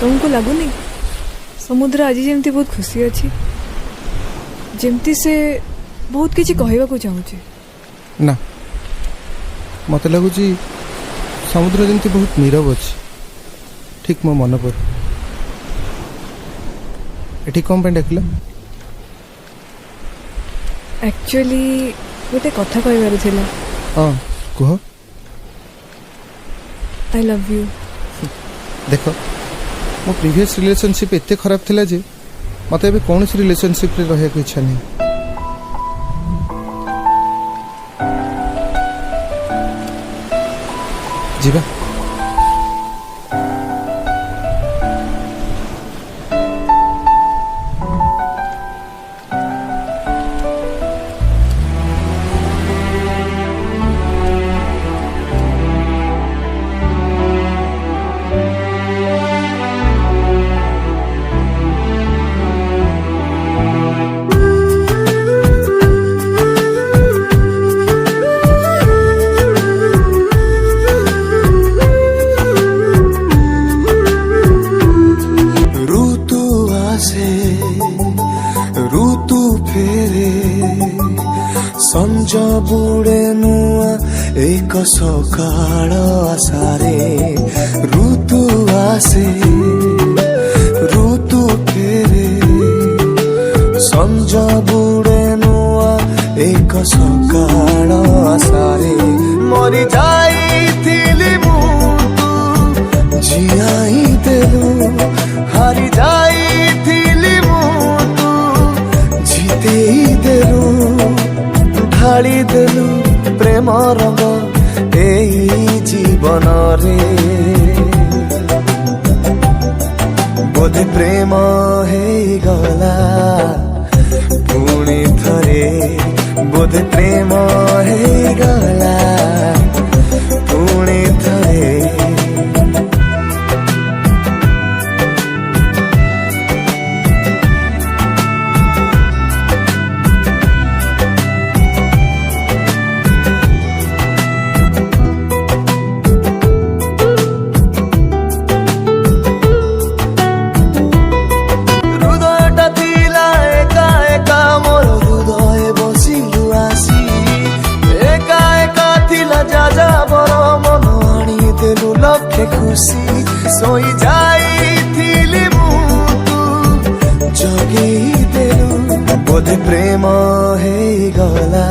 तुमको लगुनि समुद्र आज जमती बहुत खुशी अच्छी जमती से बहुत किसी कहवाक चाहूँगी ना मत लगुच समुद्र जमती बहुत नीरव अच्छी ठीक मो मन पर एठी कौन पे डाकिल एक्चुअली गोटे कथा कहबार थिला हाँ कह आई लव यू देख मो प्रीवियस रिलेशनशिप एते खराब थिला जे मत ए कौन सी रिलेशनशिप रे रहे इच्छा नहीं जीवा ऋतु फेरे संज बुड़े नुआ एक सकाळ आसारे ऋतु आसे ऋतु फेरे संज बुड़े नुआ एक सकाळ आसारे मरी जाइथिली मु तू जियाई देलु हारी जाइथिली मु ढाली देलु प्रेम रंग एई जीवन रे बोधे प्रेम हे गला पुणी थरे बोधे प्रेम हे गला पुणी थरे खुशी सोई जाइथिली मु तू जगेई देलु बोधे प्रेम हे गला